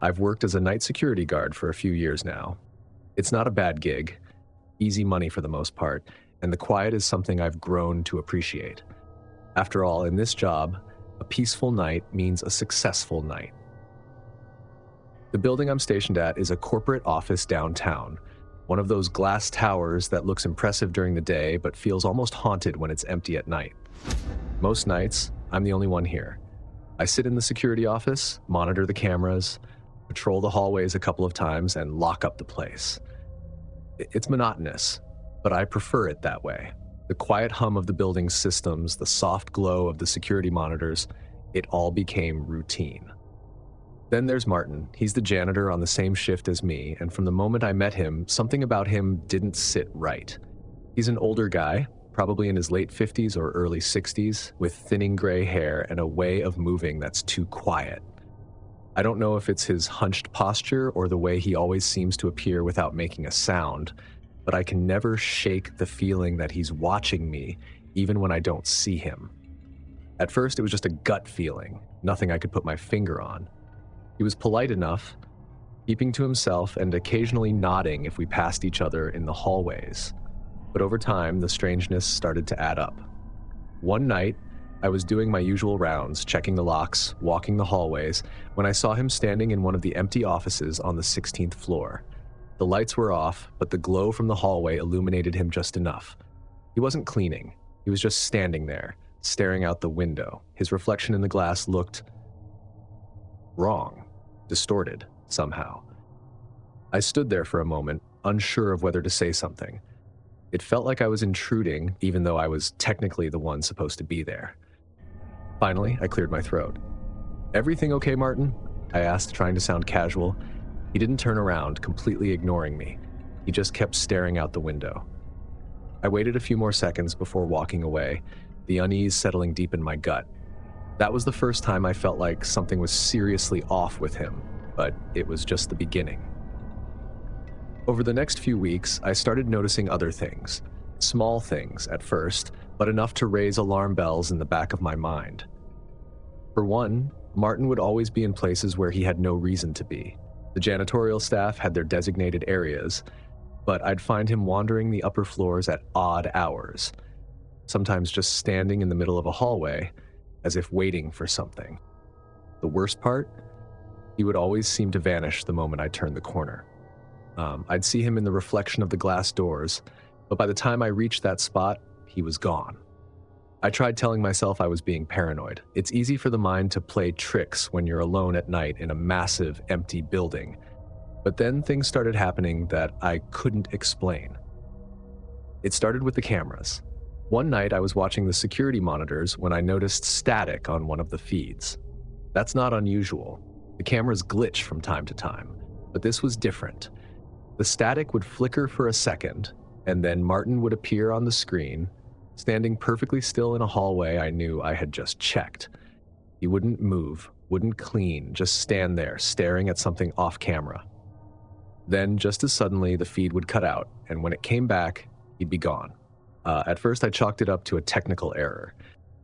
I've worked as a night security guard for a few years now. It's not a bad gig, easy money for the most part, and the quiet is something I've grown to appreciate. After all, in this job, a peaceful night means a successful night. The building I'm stationed at is a corporate office downtown, one of those glass towers that looks impressive during the day but feels almost haunted when it's empty at night. Most nights, I'm the only one here. I sit in the security office, monitor the cameras, patrol the hallways a couple of times, and lock up the place. It's monotonous, but I prefer it that way. The quiet hum of the building's systems, the soft glow of the security monitors, it all became routine. Then there's Martin. He's the janitor on the same shift as me, and from the moment I met him, something about him didn't sit right. He's an older guy, probably in his late 50s or early 60s, with thinning gray hair and a way of moving that's too quiet. I don't know if it's his hunched posture or the way he always seems to appear without making a sound, but I can never shake the feeling that he's watching me, even when I don't see him. At first, it was just a gut feeling, nothing I could put my finger on. He was polite enough, keeping to himself and occasionally nodding if we passed each other in the hallways. But over time, the strangeness started to add up. One night, I was doing my usual rounds, checking the locks, walking the hallways, when I saw him standing in one of the empty offices on the 16th floor. The lights were off, but the glow from the hallway illuminated him just enough. He wasn't cleaning. He was just standing there, staring out the window. His reflection in the glass looked wrong, distorted somehow. I stood there for a moment, unsure of whether to say something. It felt like I was intruding, even though I was technically the one supposed to be there. Finally, I cleared my throat. "Everything okay, Martin?" I asked, trying to sound casual. He didn't turn around, completely ignoring me. He just kept staring out the window. I waited a few more seconds before walking away, the unease settling deep in my gut. That was the first time I felt like something was seriously off with him, but it was just the beginning. Over the next few weeks, I started noticing other things. Small things at first, but enough to raise alarm bells in the back of my mind. For one, Martin would always be in places where he had no reason to be. The janitorial staff had their designated areas, but I'd find him wandering the upper floors at odd hours, sometimes just standing in the middle of a hallway, as if waiting for something. The worst part? He would always seem to vanish the moment I turned the corner. I'd see him in the reflection of the glass doors, but by the time I reached that spot, he was gone. I tried telling myself I was being paranoid. It's easy for the mind to play tricks when you're alone at night in a massive, empty building. But then things started happening that I couldn't explain. It started with the cameras. One night I was watching the security monitors when I noticed static on one of the feeds. That's not unusual. The cameras glitch from time to time, but this was different. The static would flicker for a second, and then Martin would appear on the screen, standing perfectly still in a hallway I knew I had just checked. He wouldn't move, wouldn't clean, just stand there, staring at something off camera. Then, just as suddenly, the feed would cut out, and when it came back, he'd be gone. At first, I chalked it up to a technical error,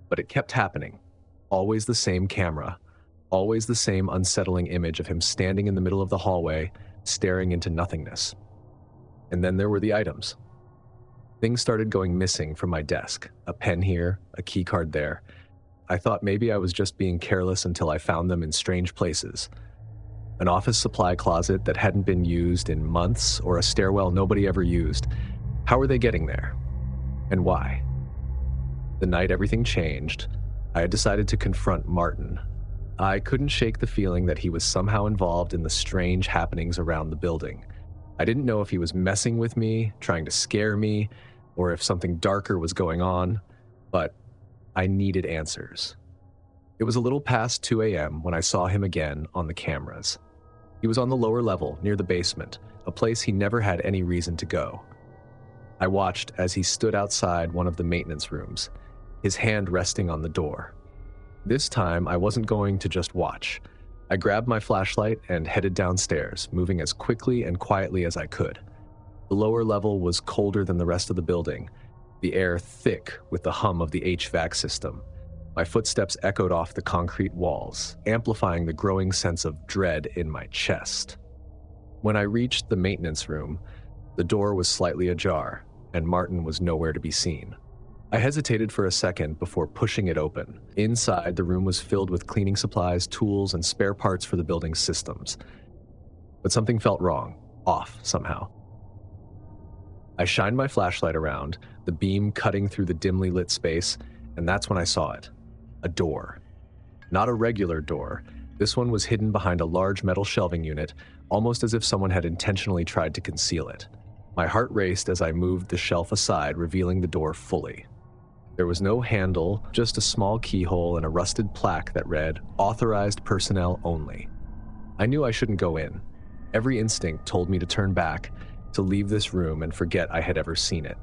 but it kept happening. Always the same camera, always the same unsettling image of him standing in the middle of the hallway, staring into nothingness. And then there were the items. Things started going missing from my desk. A pen here, a key card there. I thought maybe I was just being careless until I found them in strange places. An office supply closet that hadn't been used in months, or a stairwell nobody ever used. How were they getting there? And why? The night everything changed, I had decided to confront Martin. I couldn't shake the feeling that he was somehow involved in the strange happenings around the building. I didn't know if he was messing with me, trying to scare me, or if something darker was going on, but I needed answers. It was a little past 2 a.m. when I saw him again on the cameras. He was on the lower level, near the basement, a place he never had any reason to go. I watched as he stood outside one of the maintenance rooms, his hand resting on the door. This time, I wasn't going to just watch. I grabbed my flashlight and headed downstairs, moving as quickly and quietly as I could. The lower level was colder than the rest of the building, the air thick with the hum of the HVAC system. My footsteps echoed off the concrete walls, amplifying the growing sense of dread in my chest. When I reached the maintenance room, the door was slightly ajar, and Martin was nowhere to be seen. I hesitated for a second before pushing it open. Inside, the room was filled with cleaning supplies, tools, and spare parts for the building's systems. But something felt wrong, off somehow. I shined my flashlight around, the beam cutting through the dimly lit space, and that's when I saw it. A door. Not a regular door. This one was hidden behind a large metal shelving unit, almost as if someone had intentionally tried to conceal it. My heart raced as I moved the shelf aside, revealing the door fully. There was no handle, just a small keyhole and a rusted plaque that read, "Authorized personnel only." I knew I shouldn't go in. Every instinct told me to turn back, to leave this room and forget I had ever seen it.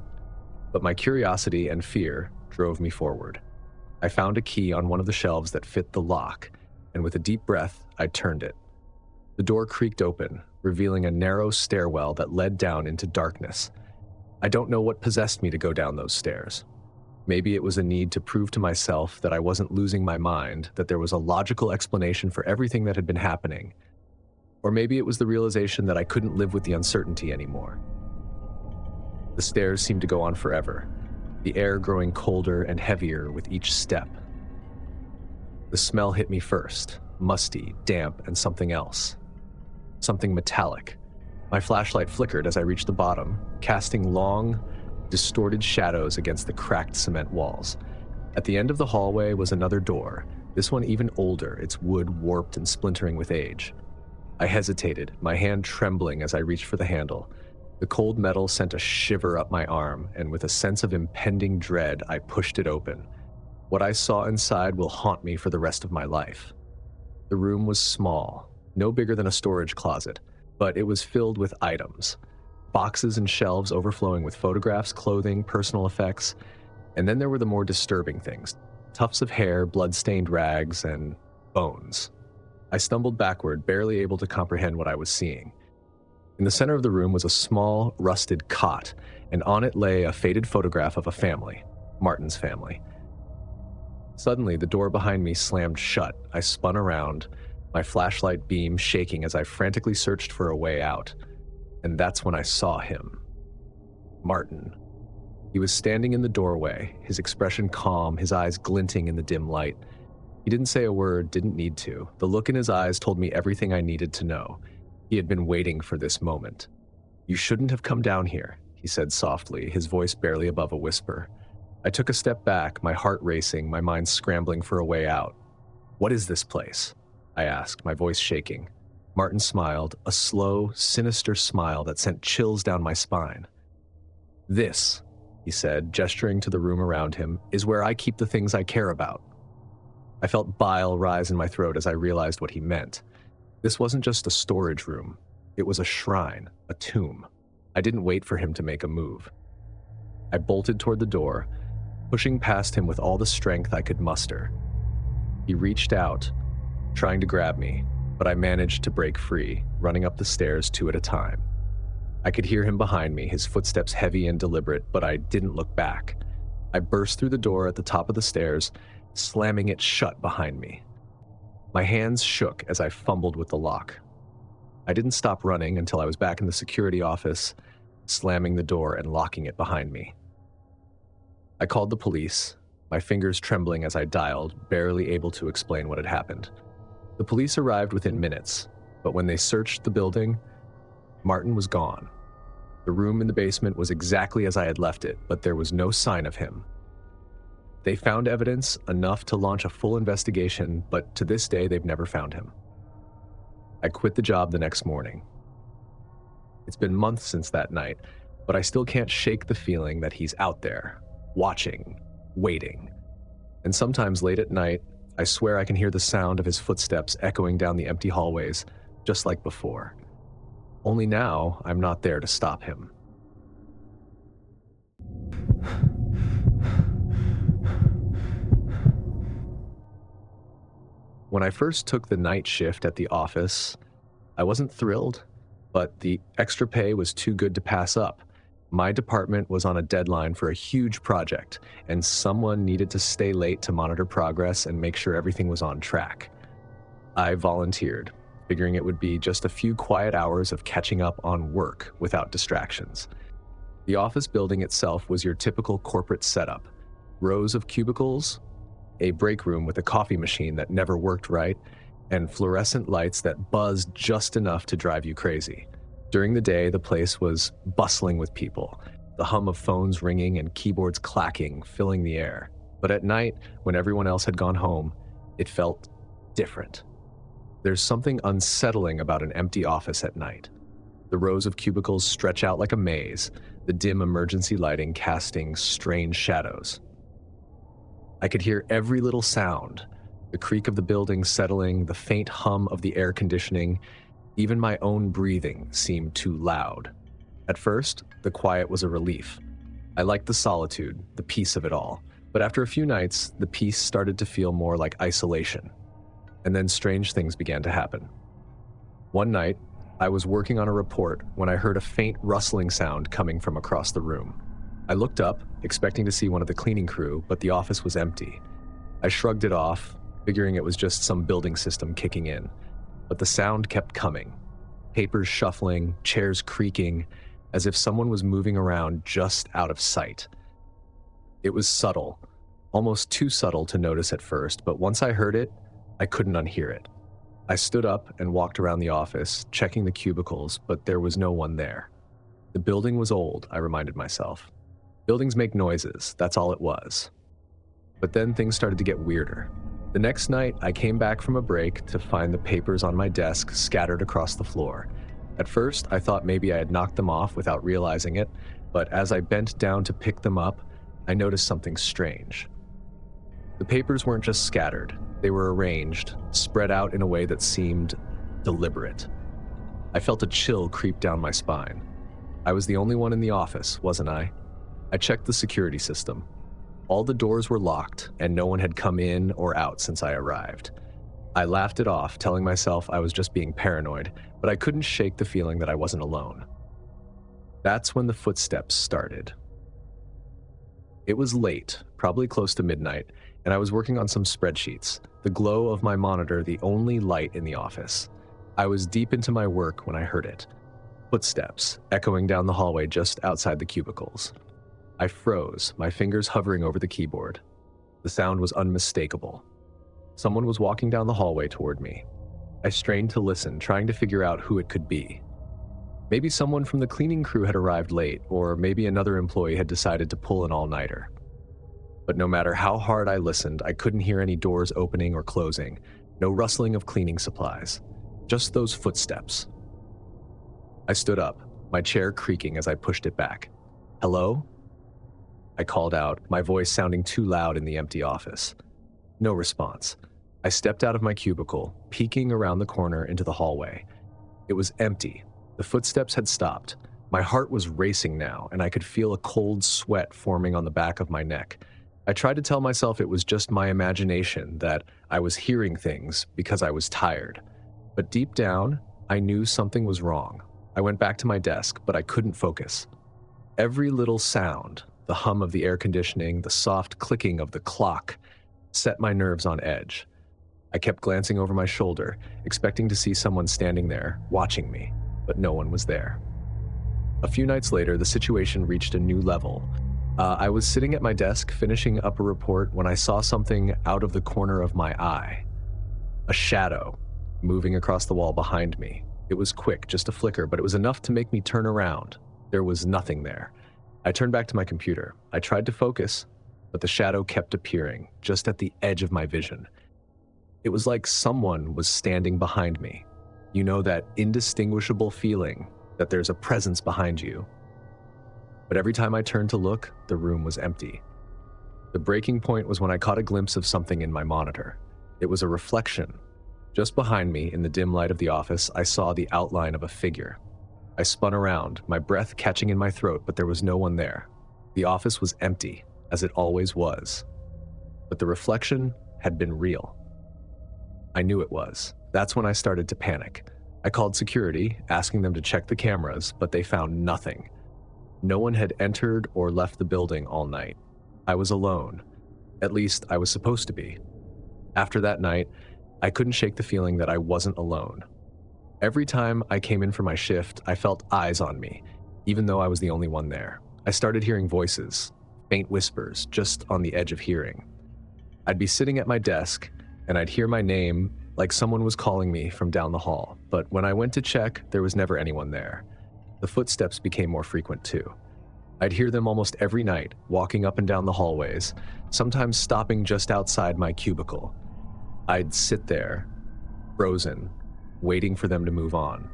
But my curiosity and fear drove me forward. I found a key on one of the shelves that fit the lock, and with a deep breath, I turned it. The door creaked open, revealing a narrow stairwell that led down into darkness. I don't know what possessed me to go down those stairs. Maybe it was a need to prove to myself that I wasn't losing my mind, that there was a logical explanation for everything that had been happening. Or maybe it was the realization that I couldn't live with the uncertainty anymore. The stairs seemed to go on forever, the air growing colder and heavier with each step. The smell hit me first, musty, damp, and something else. Something metallic. My flashlight flickered as I reached the bottom, casting long, distorted shadows against the cracked cement walls. At the end of the hallway was another door, this one even older, its wood warped and splintering with age. I hesitated, my hand trembling as I reached for the handle. The cold metal sent a shiver up my arm, and with a sense of impending dread, I pushed it open. What I saw inside will haunt me for the rest of my life. The room was small, no bigger than a storage closet, but it was filled with items. Boxes and shelves overflowing with photographs, clothing, personal effects, and then there were the more disturbing things. Tufts of hair, blood-stained rags, and bones. I stumbled backward, barely able to comprehend what I was seeing. In the center of the room was a small, rusted cot, and on it lay a faded photograph of a family, Martin's family. Suddenly, the door behind me slammed shut. I spun around, my flashlight beam shaking as I frantically searched for a way out. And that's when I saw him. Martin. He was standing in the doorway, his expression calm, his eyes glinting in the dim light. He didn't say a word, didn't need to. The look in his eyes told me everything I needed to know. He had been waiting for this moment. "You shouldn't have come down here," he said softly, his voice barely above a whisper. I took a step back, my heart racing, my mind scrambling for a way out. "What is this place?" I asked, my voice shaking. Martin smiled, a slow, sinister smile that sent chills down my spine. "This," he said, gesturing to the room around him, "is where I keep the things I care about." I felt bile rise in my throat as I realized what he meant. This wasn't just a storage room. It was a shrine, a tomb. I didn't wait for him to make a move. I bolted toward the door, pushing past him with all the strength I could muster. He reached out, trying to grab me, but I managed to break free, running up the stairs 2 at a time. I could hear him behind me, his footsteps heavy and deliberate, but I didn't look back. I burst through the door at the top of the stairs, slamming it shut behind me. My hands shook as I fumbled with the lock. I didn't stop running until I was back in the security office, slamming the door and locking it behind me. I called the police, my fingers trembling as I dialed, barely able to explain what had happened. The police arrived within minutes, but when they searched the building, Martin was gone. The room in the basement was exactly as I had left it, but there was no sign of him. They found evidence enough to launch a full investigation, but to this day, they've never found him. I quit the job the next morning. It's been months since that night, but I still can't shake the feeling that he's out there, watching, waiting. And sometimes late at night, I swear I can hear the sound of his footsteps echoing down the empty hallways, just like before. Only now, I'm not there to stop him. When I first took the night shift at the office, I wasn't thrilled, but the extra pay was too good to pass up. My department was on a deadline for a huge project, and someone needed to stay late to monitor progress and make sure everything was on track. I volunteered, figuring it would be just a few quiet hours of catching up on work without distractions. The office building itself was your typical corporate setup: rows of cubicles, a break room with a coffee machine that never worked right, and fluorescent lights that buzzed just enough to drive you crazy. During the day, the place was bustling with people, the hum of phones ringing and keyboards clacking, filling the air. But at night, when everyone else had gone home, it felt different. There's something unsettling about an empty office at night. The rows of cubicles stretch out like a maze, the dim emergency lighting casting strange shadows. I could hear every little sound: the creak of the building settling, the faint hum of the air conditioning. Even my own breathing seemed too loud. At first, the quiet was a relief. I liked the solitude, the peace of it all. But after a few nights, the peace started to feel more like isolation. And then strange things began to happen. One night, I was working on a report when I heard a faint rustling sound coming from across the room. I looked up, expecting to see one of the cleaning crew, but the office was empty. I shrugged it off, figuring it was just some building system kicking in. But the sound kept coming. Papers shuffling, chairs creaking, as if someone was moving around just out of sight. It was subtle, almost too subtle to notice at first, but once I heard it, I couldn't unhear it. I stood up and walked around the office, checking the cubicles, but there was no one there. The building was old, I reminded myself. Buildings make noises, that's all it was. But then things started to get weirder. The next night, I came back from a break to find the papers on my desk scattered across the floor. At first, I thought maybe I had knocked them off without realizing it, but as I bent down to pick them up, I noticed something strange. The papers weren't just scattered, they were arranged, spread out in a way that seemed deliberate. I felt a chill creep down my spine. I was the only one in the office, wasn't I? I checked the security system. All the doors were locked, and no one had come in or out since I arrived. I laughed it off, telling myself I was just being paranoid, but I couldn't shake the feeling that I wasn't alone. That's when the footsteps started. It was late, probably close to midnight, and I was working on some spreadsheets, the glow of my monitor the only light in the office. I was deep into my work when I heard it. Footsteps, echoing down the hallway just outside the cubicles. I froze, my fingers hovering over the keyboard. The sound was unmistakable. Someone was walking down the hallway toward me. I strained to listen, trying to figure out who it could be. Maybe someone from the cleaning crew had arrived late, or maybe another employee had decided to pull an all-nighter. But no matter how hard I listened, I couldn't hear any doors opening or closing, no rustling of cleaning supplies, just those footsteps. I stood up, my chair creaking as I pushed it back. "Hello?" I called out, my voice sounding too loud in the empty office. No response. I stepped out of my cubicle, peeking around the corner into the hallway. It was empty. The footsteps had stopped. My heart was racing now, and I could feel a cold sweat forming on the back of my neck. I tried to tell myself it was just my imagination, that I was hearing things because I was tired. But deep down, I knew something was wrong. I went back to my desk, but I couldn't focus. Every little sound, the hum of the air conditioning, the soft clicking of the clock, set my nerves on edge. I kept glancing over my shoulder, expecting to see someone standing there, watching me, but no one was there. A few nights later, the situation reached a new level. I was sitting at my desk, finishing up a report, when I saw something out of the corner of my eye. A shadow, moving across the wall behind me. It was quick, just a flicker, but it was enough to make me turn around. There was nothing there. I turned back to my computer. I tried to focus, but the shadow kept appearing, just at the edge of my vision. It was like someone was standing behind me. You know, that indistinguishable feeling that there's a presence behind you. But every time I turned to look, the room was empty. The breaking point was when I caught a glimpse of something in my monitor. It was a reflection. Just behind me, in the dim light of the office, I saw the outline of a figure. I spun around, my breath catching in my throat, but there was no one there. The office was empty, as it always was. But the reflection had been real. I knew it was. That's when I started to panic. I called security, asking them to check the cameras, but they found nothing. No one had entered or left the building all night. I was alone. At least I was supposed to be. After that night, I couldn't shake the feeling that I wasn't alone. Every time I came in for my shift, I felt eyes on me, even though I was the only one there. I started hearing voices, faint whispers, just on the edge of hearing. I'd be sitting at my desk, and I'd hear my name like someone was calling me from down the hall, but when I went to check, there was never anyone there. The footsteps became more frequent too. I'd hear them almost every night, walking up and down the hallways, sometimes stopping just outside my cubicle. I'd sit there, frozen, waiting for them to move on.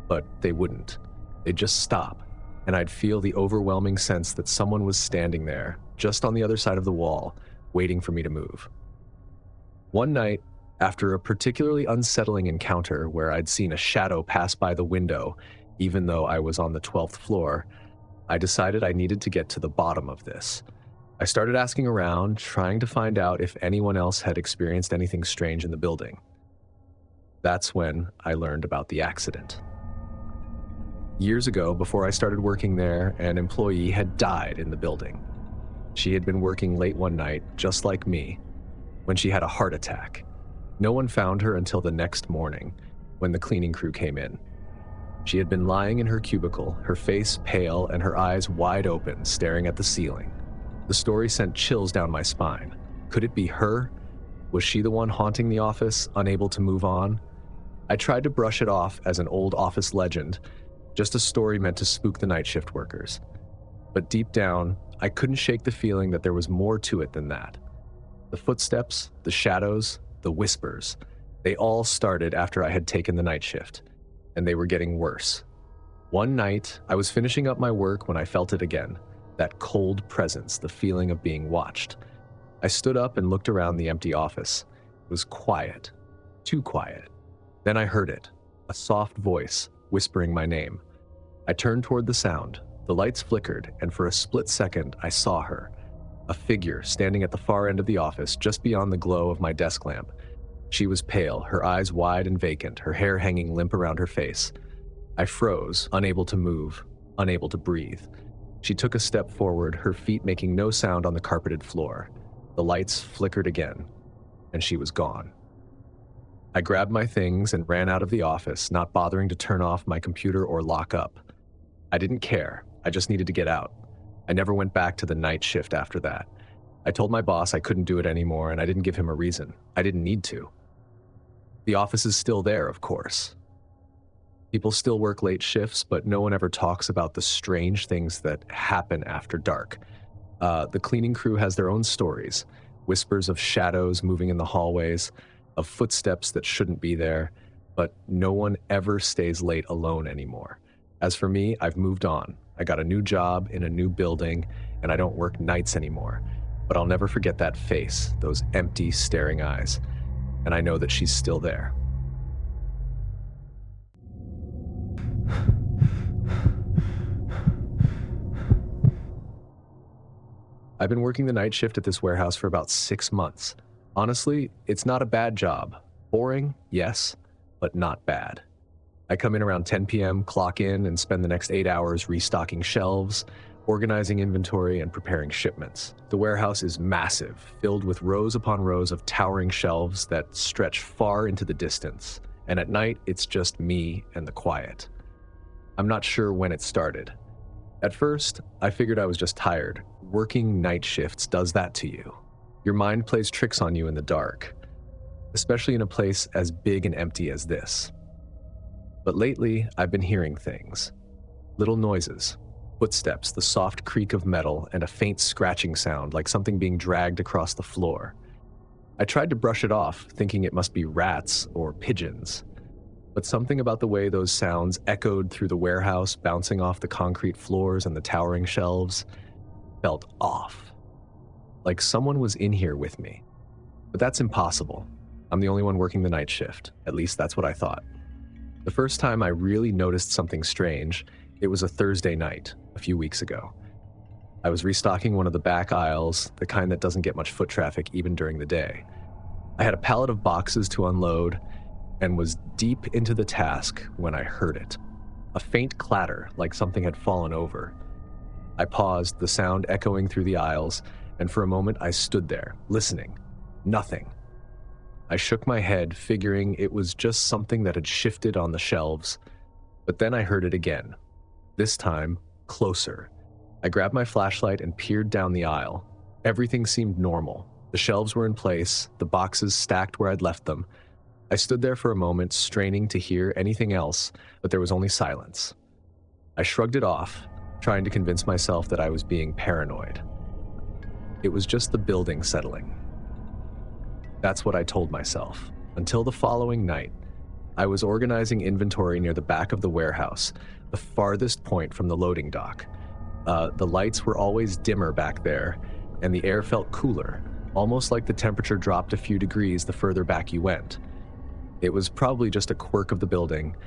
But they wouldn't. They'd just stop, and I'd feel the overwhelming sense that someone was standing there, just on the other side of the wall, waiting for me to move. One night, after a particularly unsettling encounter where I'd seen a shadow pass by the window, even though I was on the 12th floor, I decided I needed to get to the bottom of this. I started asking around, trying to find out if anyone else had experienced anything strange in the building. That's when I learned about the accident. Years ago, before I started working there, an employee had died in the building. She had been working late one night, just like me, when she had a heart attack. No one found her until the next morning, when the cleaning crew came in. She had been lying in her cubicle, her face pale and her eyes wide open, staring at the ceiling. The story sent chills down my spine. Could it be her? Was she the one haunting the office, unable to move on? I tried to brush it off as an old office legend, just a story meant to spook the night shift workers. But deep down, I couldn't shake the feeling that there was more to it than that. The footsteps, the shadows, the whispers, they all started after I had taken the night shift, and they were getting worse. One night, I was finishing up my work when I felt it again, that cold presence, the feeling of being watched. I stood up and looked around the empty office. It was quiet, too quiet. Then I heard it, a soft voice whispering my name. I turned toward the sound. The lights flickered, and for a split second, I saw her. A figure standing at the far end of the office, just beyond the glow of my desk lamp. She was pale, her eyes wide and vacant, her hair hanging limp around her face. I froze, unable to move, unable to breathe. She took a step forward, her feet making no sound on the carpeted floor. The lights flickered again, and she was gone. I grabbed my things and ran out of the office, not bothering to turn off my computer or lock up. I didn't care. I just needed to get out. I never went back to the night shift after that. I told my boss I couldn't do it anymore, and I didn't give him a reason. I didn't need to. The office is still there, of course. People still work late shifts, but no one ever talks about the strange things that happen after dark. The cleaning crew has their own stories, whispers of shadows moving in the hallways, of footsteps that shouldn't be there, but no one ever stays late alone anymore. As for me, I've moved on. I got a new job in a new building, and I don't work nights anymore. But I'll never forget that face, those empty, staring eyes. And I know that she's still there. I've been working the night shift at this warehouse for about 6 months. Honestly, it's not a bad job. Boring, yes, but not bad. I come in around 10 p.m., clock in, and spend the next 8 hours restocking shelves, organizing inventory, and preparing shipments. The warehouse is massive, filled with rows upon rows of towering shelves that stretch far into the distance. And at night, it's just me and the quiet. I'm not sure when it started. At first, I figured I was just tired. Working night shifts does that to you. Your mind plays tricks on you in the dark, especially in a place as big and empty as this. But lately, I've been hearing things. Little noises, footsteps, the soft creak of metal, and a faint scratching sound like something being dragged across the floor. I tried to brush it off, thinking it must be rats or pigeons. But something about the way those sounds echoed through the warehouse, bouncing off the concrete floors and the towering shelves, felt off. Like someone was in here with me. But that's impossible. I'm the only one working the night shift. At least that's what I thought. The first time I really noticed something strange, it was a Thursday night, a few weeks ago. I was restocking one of the back aisles, the kind that doesn't get much foot traffic even during the day. I had a pallet of boxes to unload and was deep into the task when I heard it. A faint clatter, like something had fallen over. I paused, the sound echoing through the aisles, and for a moment I stood there, listening. Nothing. I shook my head, figuring it was just something that had shifted on the shelves. But then I heard it again. This time, closer. I grabbed my flashlight and peered down the aisle. Everything seemed normal. The shelves were in place, the boxes stacked where I'd left them. I stood there for a moment, straining to hear anything else, but there was only silence. I shrugged it off, trying to convince myself that I was being paranoid. It was just the building settling. That's what I told myself. Until the following night, I was organizing inventory near the back of the warehouse, the farthest point from the loading dock. The lights were always dimmer back there, and the air felt cooler, almost like the temperature dropped a few degrees the further back you went. It was probably just a quirk of the building,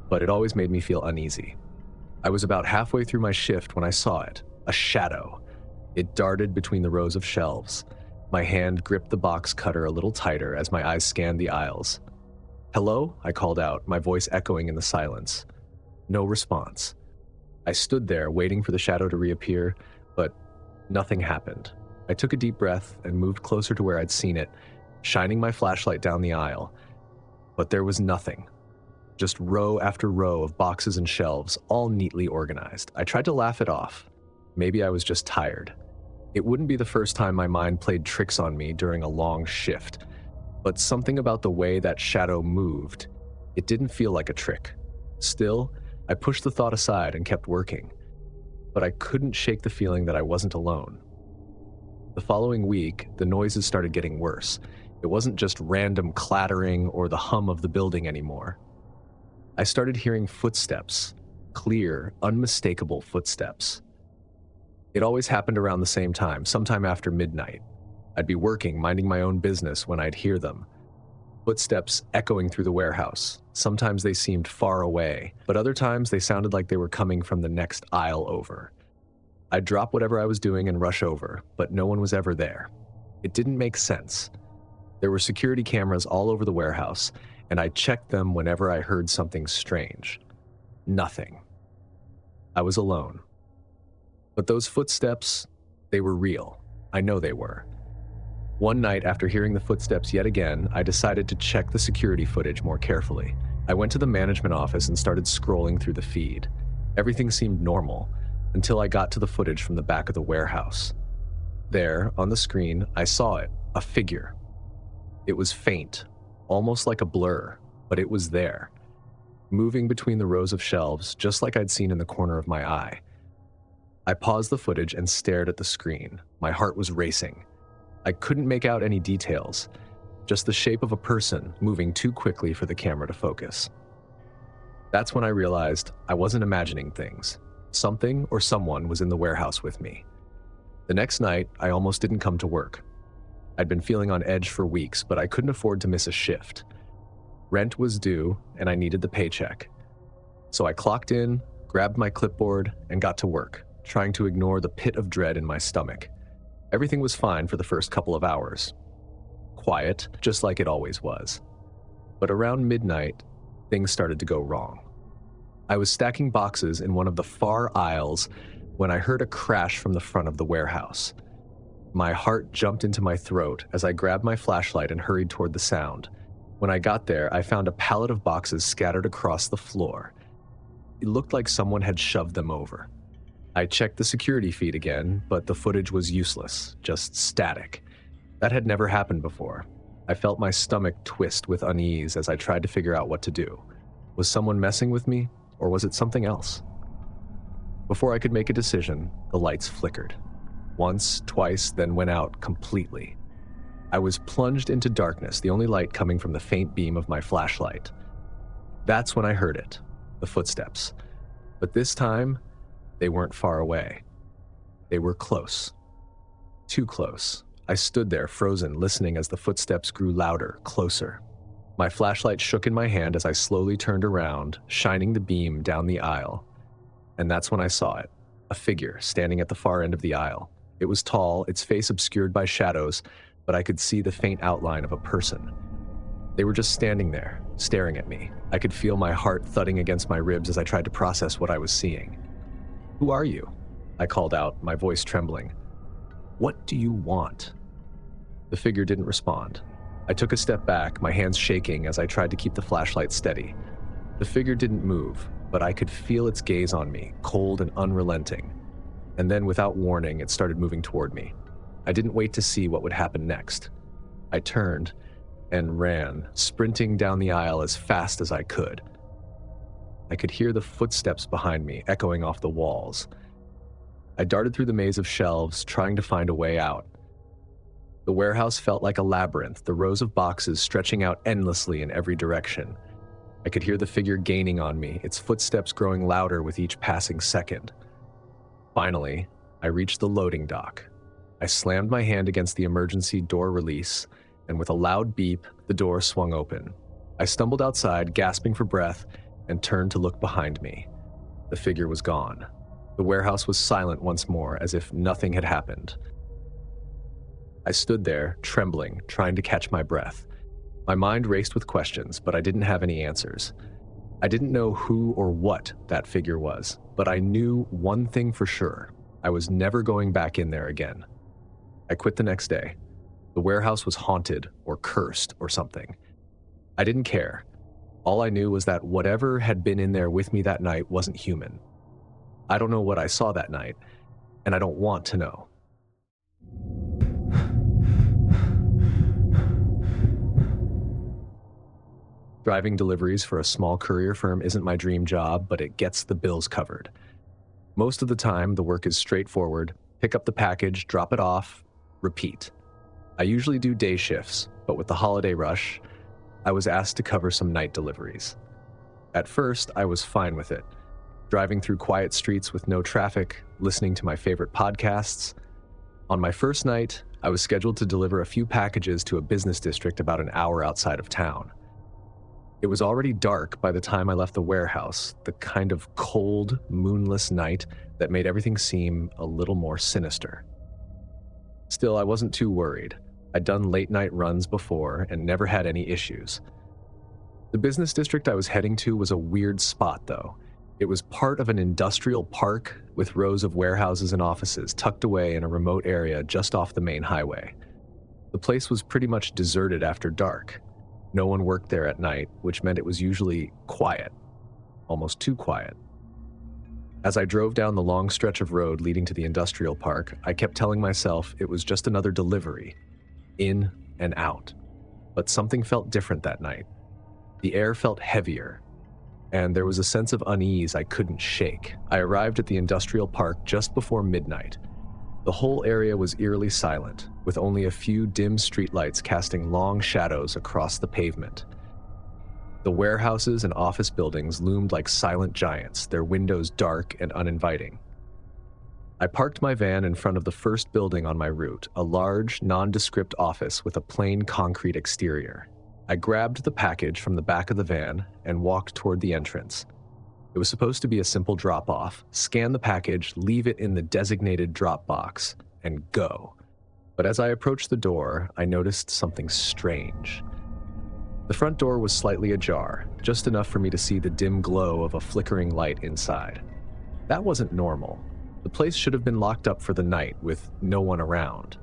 but it always made me feel uneasy. I was about halfway through my shift when I saw it, a shadow. It darted between the rows of shelves. My hand gripped the box cutter a little tighter as my eyes scanned the aisles. "Hello?" I called out, my voice echoing in the silence. No response. I stood there waiting for the shadow to reappear, but nothing happened. I took a deep breath and moved closer to where I'd seen it, shining my flashlight down the aisle. But there was nothing. Just row after row of boxes and shelves, all neatly organized. I tried to laugh it off. Maybe I was just tired. It wouldn't be the first time my mind played tricks on me during a long shift, but something about the way that shadow moved, it didn't feel like a trick. Still, I pushed the thought aside and kept working, but I couldn't shake the feeling that I wasn't alone. The following week, the noises started getting worse. It wasn't just random clattering or the hum of the building anymore. I started hearing footsteps, clear, unmistakable footsteps. It always happened around the same time, sometime after midnight. I'd be working, minding my own business when I'd hear them. Footsteps echoing through the warehouse. Sometimes they seemed far away, but other times they sounded like they were coming from the next aisle over. I'd drop whatever I was doing and rush over, but no one was ever there. It didn't make sense. There were security cameras all over the warehouse, and I checked them whenever I heard something strange. Nothing. I was alone. But those footsteps, they were real. I know they were. One night, after hearing the footsteps yet again, I decided to check the security footage more carefully. I went to the management office and started scrolling through the feed. Everything seemed normal, until I got to the footage from the back of the warehouse. There, on the screen, I saw it, a figure. It was faint, almost like a blur, but it was there, moving between the rows of shelves, just like I'd seen in the corner of my eye. I paused the footage and stared at the screen. My heart was racing. I couldn't make out any details, just the shape of a person moving too quickly for the camera to focus. That's when I realized I wasn't imagining things. Something or someone was in the warehouse with me. The next night, I almost didn't come to work. I'd been feeling on edge for weeks, but I couldn't afford to miss a shift. Rent was due, and I needed the paycheck. So I clocked in, grabbed my clipboard, and got to work, trying to ignore the pit of dread in my stomach. Everything was fine for the first couple of hours. Quiet, just like it always was. But around midnight, things started to go wrong. I was stacking boxes in one of the far aisles when I heard a crash from the front of the warehouse. My heart jumped into my throat as I grabbed my flashlight and hurried toward the sound. When I got there, I found a pallet of boxes scattered across the floor. It looked like someone had shoved them over. I checked the security feed again, but the footage was useless, just static. That had never happened before. I felt my stomach twist with unease as I tried to figure out what to do. Was someone messing with me, or was it something else? Before I could make a decision, the lights flickered. Once, twice, then went out completely. I was plunged into darkness, the only light coming from the faint beam of my flashlight. That's when I heard it, the footsteps. But this time, they weren't far away. They were close. Too close. I stood there, frozen, listening as the footsteps grew louder, closer. My flashlight shook in my hand as I slowly turned around, shining the beam down the aisle. And that's when I saw it, a figure standing at the far end of the aisle. It was tall, its face obscured by shadows, but I could see the faint outline of a person. They were just standing there, staring at me. I could feel my heart thudding against my ribs as I tried to process what I was seeing. "Who are you?" I called out, my voice trembling. "What do you want?" The figure didn't respond. I took a step back, my hands shaking as I tried to keep the flashlight steady. The figure didn't move, but I could feel its gaze on me, cold and unrelenting. And then, without warning, it started moving toward me. I didn't wait to see what would happen next. I turned and ran, sprinting down the aisle as fast as I could. I could hear the footsteps behind me echoing off the walls. I darted through the maze of shelves, trying to find a way out. The warehouse felt like a labyrinth, the rows of boxes stretching out endlessly in every direction. I could hear the figure gaining on me, its footsteps growing louder with each passing second. Finally, I reached the loading dock. I slammed my hand against the emergency door release, and with a loud beep, the door swung open. I stumbled outside, gasping for breath, and turned to look behind me. The figure was gone. The warehouse was silent once more, as if nothing had happened. I stood there, trembling, trying to catch my breath. My mind raced with questions, but I didn't have any answers. I didn't know who or what that figure was, but I knew one thing for sure. I was never going back in there again. I quit the next day. The warehouse was haunted or cursed or something. I didn't care. All I knew was that whatever had been in there with me that night wasn't human. I don't know what I saw that night, and I don't want to know. Driving deliveries for a small courier firm isn't my dream job, but it gets the bills covered. Most of the time, the work is straightforward: pick up the package, drop it off, repeat. I usually do day shifts, but with the holiday rush, I was asked to cover some night deliveries. At first, I was fine with it, driving through quiet streets with no traffic, listening to my favorite podcasts. On my first night, I was scheduled to deliver a few packages to a business district about an hour outside of town. It was already dark by the time I left the warehouse, the kind of cold, moonless night that made everything seem a little more sinister. Still, I wasn't too worried. I'd done late-night runs before and never had any issues. The business district I was heading to was a weird spot, though. It was part of an industrial park with rows of warehouses and offices tucked away in a remote area just off the main highway. The place was pretty much deserted after dark. No one worked there at night, which meant it was usually quiet, almost too quiet. As I drove down the long stretch of road leading to the industrial park, I kept telling myself it was just another delivery, in and out. But something felt different that night. The air felt heavier, and there was a sense of unease I couldn't shake. I arrived at the industrial park just before midnight. The whole area was eerily silent, with only a few dim streetlights casting long shadows across the pavement. The warehouses and office buildings loomed like silent giants, their windows dark and uninviting. I parked my van in front of the first building on my route, a large, nondescript office with a plain concrete exterior. I grabbed the package from the back of the van and walked toward the entrance. It was supposed to be a simple drop-off: scan the package, leave it in the designated drop box, and go. But as I approached the door, I noticed something strange. The front door was slightly ajar, just enough for me to see the dim glow of a flickering light inside. That wasn't normal. The place should have been locked up for the night, with no one around.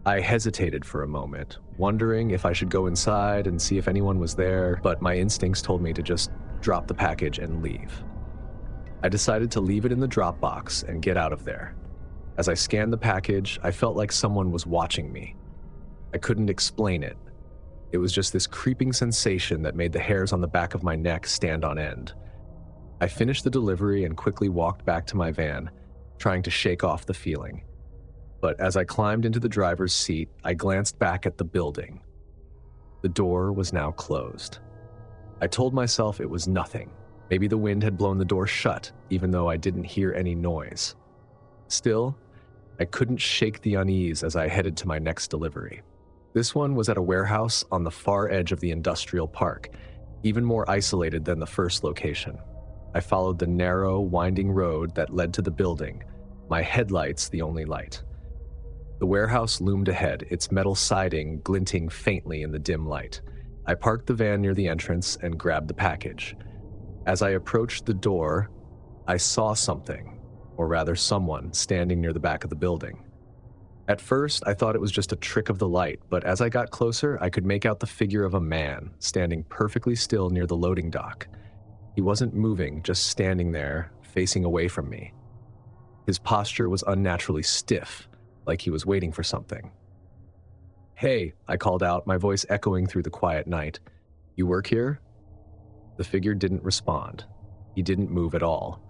I hesitated for a moment, wondering if I should go inside and see if anyone was there, but my instincts told me to just drop the package and leave. I decided to leave it in the drop box and get out of there. As I scanned the package, I felt like someone was watching me. I couldn't explain it. It was just this creeping sensation that made the hairs on the back of my neck stand on end. I finished the delivery and quickly walked back to my van, trying to shake off the feeling. But as I climbed into the driver's seat, I glanced back at the building. The door was now closed. I told myself it was nothing. Maybe the wind had blown the door shut, even though I didn't hear any noise. Still, I couldn't shake the unease as I headed to my next delivery. This one was at a warehouse on the far edge of the industrial park, even more isolated than the first location. I followed the narrow, winding road that led to the building, my headlights the only light. The warehouse loomed ahead, its metal siding glinting faintly in the dim light. I parked the van near the entrance and grabbed the package. As I approached the door, I saw something, or rather someone, standing near the back of the building. At first, I thought it was just a trick of the light, but as I got closer, I could make out the figure of a man standing perfectly still near the loading dock. He wasn't moving, just standing there, facing away from me. His posture was unnaturally stiff, like he was waiting for something. "Hey," I called out, my voice echoing through the quiet night. "You work here?" The figure didn't respond. He didn't move at all.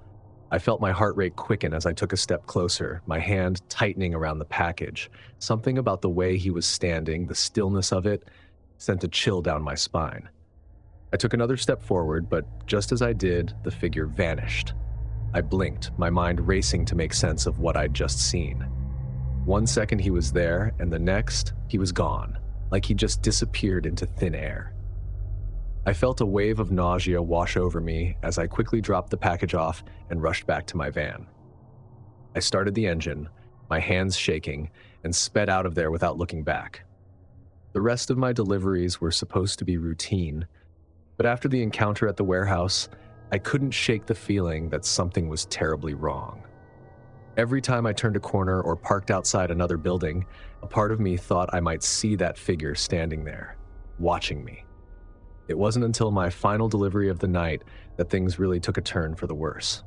I felt my heart rate quicken as I took a step closer, my hand tightening around the package. Something about the way he was standing, the stillness of it, sent a chill down my spine. I took another step forward, but just as I did, the figure vanished. I blinked, my mind racing to make sense of what I'd just seen. 1 second he was there, and the next, he was gone, like he just disappeared into thin air. I felt a wave of nausea wash over me as I quickly dropped the package off and rushed back to my van. I started the engine, my hands shaking, and sped out of there without looking back. The rest of my deliveries were supposed to be routine, but after the encounter at the warehouse, I couldn't shake the feeling that something was terribly wrong. Every time I turned a corner or parked outside another building, a part of me thought I might see that figure standing there, watching me. It wasn't until my final delivery of the night that things really took a turn for the worse.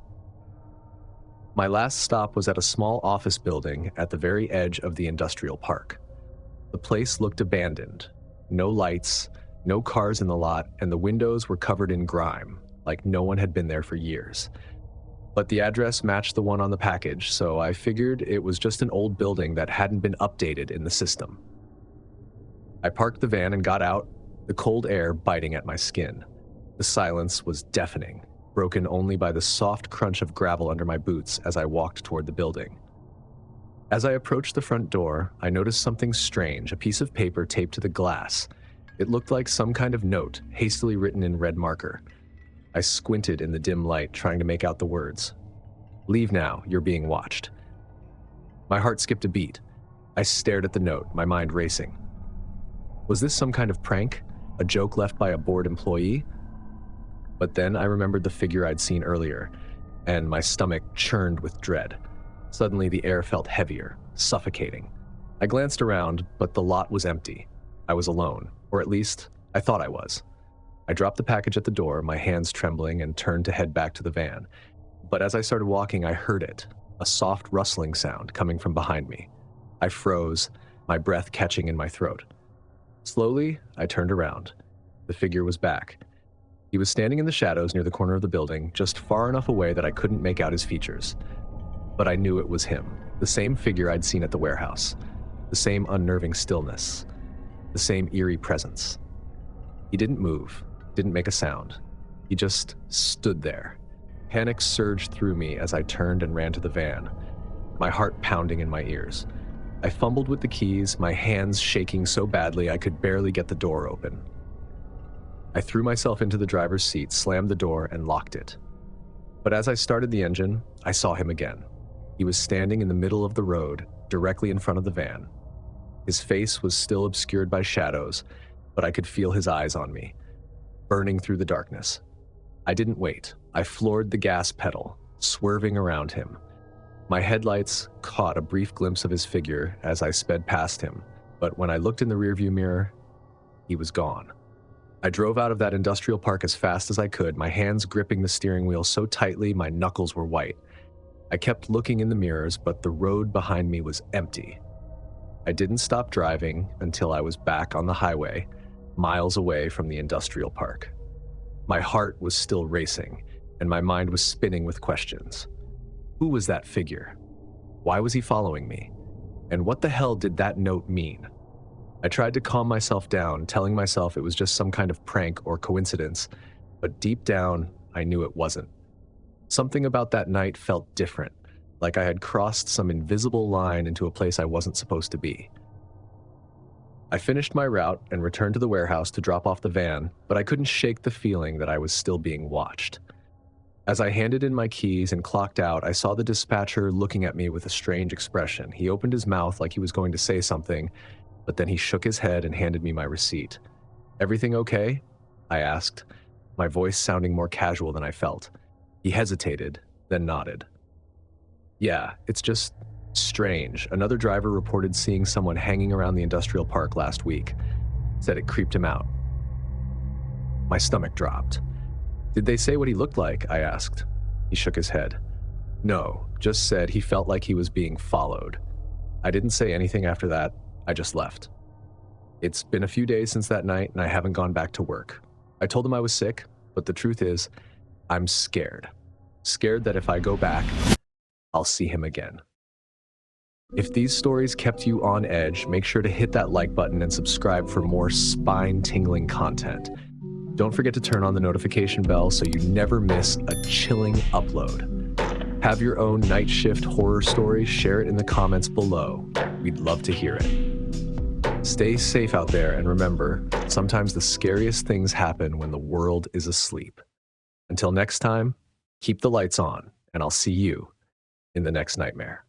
My last stop was at a small office building at the very edge of the industrial park. The place looked abandoned. No lights, no cars in the lot, and the windows were covered in grime, like no one had been there for years. But the address matched the one on the package, so I figured it was just an old building that hadn't been updated in the system. I parked the van and got out, the cold air biting at my skin. The silence was deafening, broken only by the soft crunch of gravel under my boots as I walked toward the building. As I approached the front door, I noticed something strange, a piece of paper taped to the glass. It looked like some kind of note, hastily written in red marker. I squinted in the dim light, trying to make out the words. "Leave now, you're being watched." My heart skipped a beat. I stared at the note, my mind racing. Was this some kind of prank? A joke left by a bored employee? But then I remembered the figure I'd seen earlier, and my stomach churned with dread. Suddenly the air felt heavier, suffocating. I glanced around, but the lot was empty. I was alone, or at least, I thought I was. I dropped the package at the door, my hands trembling, and turned to head back to the van. But as I started walking, I heard it, a soft rustling sound coming from behind me. I froze, my breath catching in my throat. Slowly, I turned around. The figure was back. He was standing in the shadows near the corner of the building, just far enough away that I couldn't make out his features. But I knew it was him, the same figure I'd seen at the warehouse, the same unnerving stillness, the same eerie presence. He didn't move, didn't make a sound. He just stood there. Panic surged through me as I turned and ran to the van, my heart pounding in my ears. I fumbled with the keys, my hands shaking so badly I could barely get the door open. I threw myself into the driver's seat, slammed the door, and locked it. But as I started the engine, I saw him again. He was standing in the middle of the road, directly in front of the van. His face was still obscured by shadows, but I could feel his eyes on me, burning through the darkness. I didn't wait. I floored the gas pedal, swerving around him. My headlights caught a brief glimpse of his figure as I sped past him, but when I looked in the rearview mirror, he was gone. I drove out of that industrial park as fast as I could, my hands gripping the steering wheel so tightly my knuckles were white. I kept looking in the mirrors, but the road behind me was empty. I didn't stop driving until I was back on the highway, miles away from the industrial park. My heart was still racing, and my mind was spinning with questions. Who was that figure? Why was he following me? And what the hell did that note mean? I tried to calm myself down, telling myself it was just some kind of prank or coincidence, but deep down, I knew it wasn't. Something about that night felt different, like I had crossed some invisible line into a place I wasn't supposed to be. I finished my route and returned to the warehouse to drop off the van, but I couldn't shake the feeling that I was still being watched. As I handed in my keys and clocked out, I saw the dispatcher looking at me with a strange expression. He opened his mouth like he was going to say something, but then he shook his head and handed me my receipt. "Everything okay?" I asked, my voice sounding more casual than I felt. He hesitated, then nodded. Yeah, it's just strange. Another driver reported seeing someone hanging around the industrial park last week. Said it creeped him out. My stomach dropped. Did they say what he looked like? I asked. He shook his head. No, just said he felt like he was being followed. I didn't say anything after that. I just left. It's been a few days since that night, and I haven't gone back to work. I told him I was sick, but the truth is, I'm scared. Scared that if I go back, I'll see him again. If these stories kept you on edge, make sure to hit that like button and subscribe for more spine-tingling content. Don't forget to turn on the notification bell so you never miss a chilling upload. Have your own night shift horror story? Share it in the comments below. We'd love to hear it. Stay safe out there, and remember, sometimes the scariest things happen when the world is asleep. Until next time, keep the lights on, and I'll see you in the next nightmare.